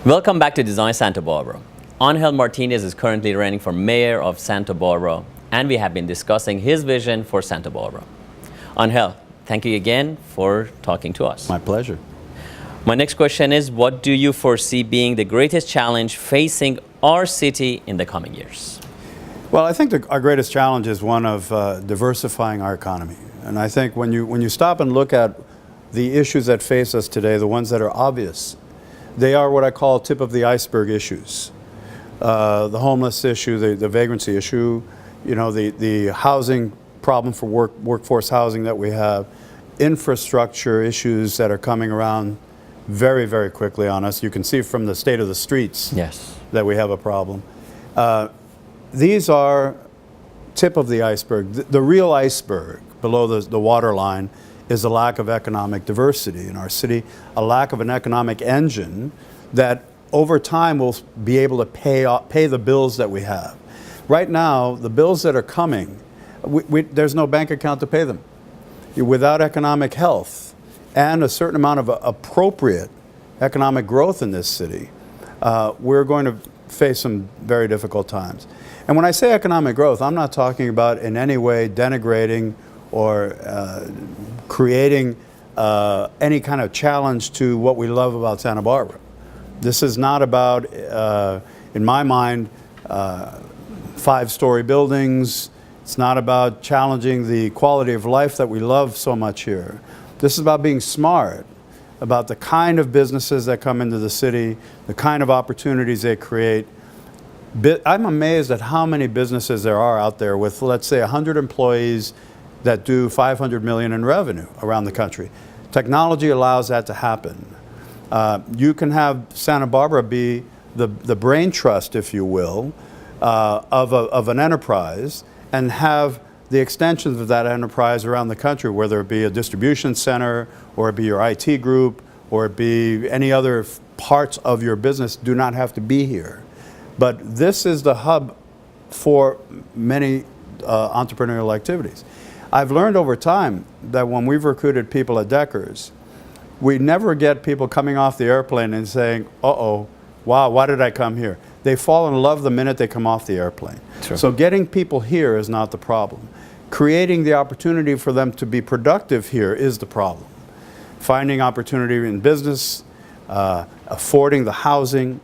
Welcome back to Design Santa Barbara. Angel Martinez is currently running for mayor of Santa Barbara, and we have been discussing his vision for Santa Barbara. Angel, thank you again for talking to us. My pleasure. My next question is, what do you foresee being the greatest challenge facing our city in the coming years? Well, I think our greatest challenge is one of diversifying our economy. And I think when you stop and look at the issues that face us today, the ones that are obvious, they are what I call tip of the iceberg issues. The homeless issue, the vagrancy issue, the housing problem for workforce housing that we have, infrastructure issues that are coming around very, very quickly on us. You can see from the state of the streets that we have a problem. These are tip of the iceberg. The real iceberg below the waterline is a lack of economic diversity in our city, a lack of an economic engine that over time will be able to pay the bills that we have. Right now, the bills that are coming, there's no bank account to pay them. Without economic health and a certain amount of appropriate economic growth in this city, we're going to face some very difficult times. And when I say economic growth, I'm not talking about in any way denigrating or creating any kind of challenge to what we love about Santa Barbara. This is not about, in my mind, 5-story buildings. It's not about challenging the quality of life that we love so much here. This is about being smart about the kind of businesses that come into the city, the kind of opportunities they create. I'm amazed at how many businesses there are out there with, let's say, 100 employees that do $500 million in revenue around the country. Technology allows that to happen. You can have Santa Barbara be the brain trust, if you will, of an enterprise, and have the extensions of that enterprise around the country, whether it be a distribution center, or it be your IT group, or it be any other parts of your business do not have to be here. But this is the hub for many entrepreneurial activities. I've learned over time that when we've recruited people at Deckers, we never get people coming off the airplane and saying, uh-oh, wow, why did I come here? They fall in love the minute they come off the airplane. Sure. So getting people here is not the problem. Creating the opportunity for them to be productive here is the problem. Finding opportunity in business, affording the housing,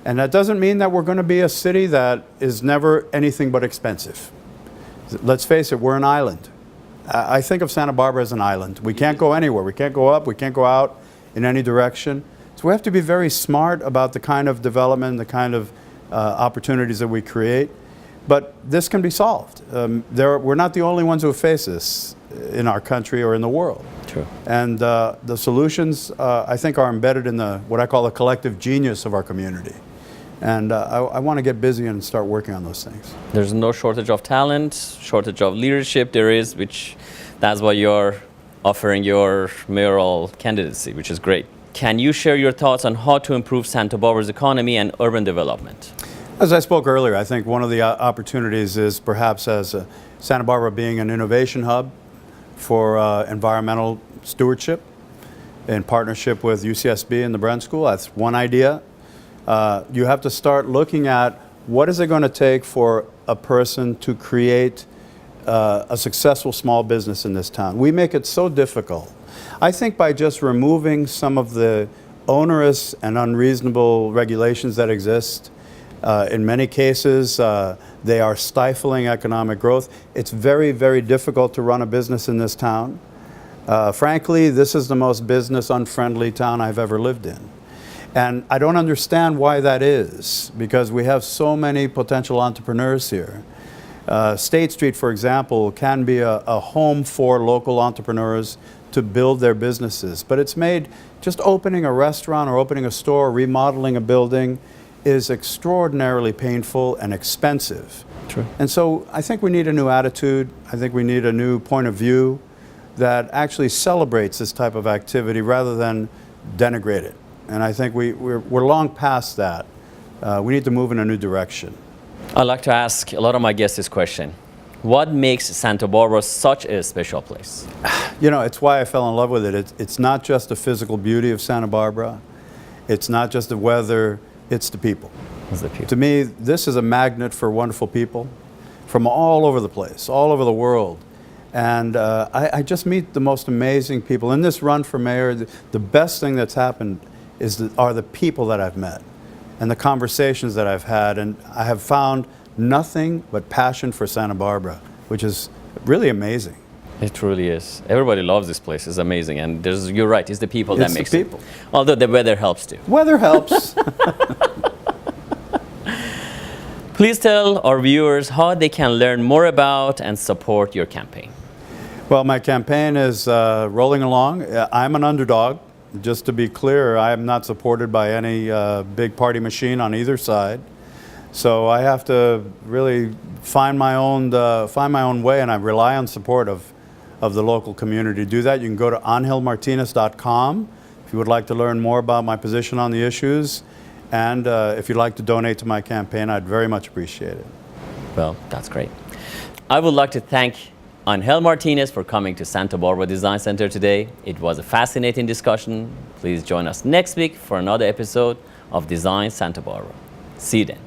and that doesn't mean that we're going to be a city that is never anything but expensive. Let's face it, we're an island. I think of Santa Barbara as an island. We can't go anywhere. We can't go up. We can't go out in any direction. So we have to be very smart about the kind of development, the kind of opportunities that we create. But this can be solved. We're not the only ones who face this in our country or in the world. True. And the solutions, I think, are embedded in what I call the collective genius of our community. And I want to get busy and start working on those things. There's no shortage of talent, shortage of leadership. There is, that's why you're offering your mayoral candidacy, which is great. Can you share your thoughts on how to improve Santa Barbara's economy and urban development? As I spoke earlier, I think one of the opportunities is perhaps as Santa Barbara being an innovation hub for environmental stewardship in partnership with UCSB and the Brent School. That's one idea. You have to start looking at what is it going to take for a person to create a successful small business in this town. We make it so difficult. I think by just removing some of the onerous and unreasonable regulations that exist, in many cases they are stifling economic growth. It's very, very difficult to run a business in this town. Frankly, this is the most business unfriendly town I've ever lived in. And I don't understand why that is, because we have so many potential entrepreneurs here. State Street, for example, can be a home for local entrepreneurs to build their businesses. But it's made, just opening a restaurant or opening a store, remodeling a building is extraordinarily painful and expensive. True. And so I think we need a new attitude. I think we need a new point of view that actually celebrates this type of activity rather than denigrate it. And I think we're long past that. We need to move in a new direction. I'd like to ask a lot of my guests this question. What makes Santa Barbara such a special place? You know, it's why I fell in love with it. It's not just the physical beauty of Santa Barbara. It's not just the weather, it's the people. It's the people. To me, this is a magnet for wonderful people from all over the place, all over the world. And I just meet the most amazing people. In this run for mayor, the best thing that's happened are the people that I've met and the conversations that I've had. And I have found nothing but passion for Santa Barbara, which is really amazing. It truly is. Everybody loves this place. It's amazing. And you're right, it's the people that It's the makes people. it. Although the weather helps too. Weather helps. Please tell our viewers how they can learn more about and support your campaign. Well, my campaign is rolling along. I'm an underdog. Just to be clear, I am not supported by any big party machine on either side. So I have to really find my own way, and I rely on support of the local community. To do that, you can go to angelmartinez.com if you would like to learn more about my position on the issues. And if you'd like to donate to my campaign, I'd very much appreciate it. Well, that's great. I would like to thank Angel Martinez for coming to Santa Barbara Design Center today. It was a fascinating discussion. Please join us next week for another episode of Design Santa Barbara. See you then.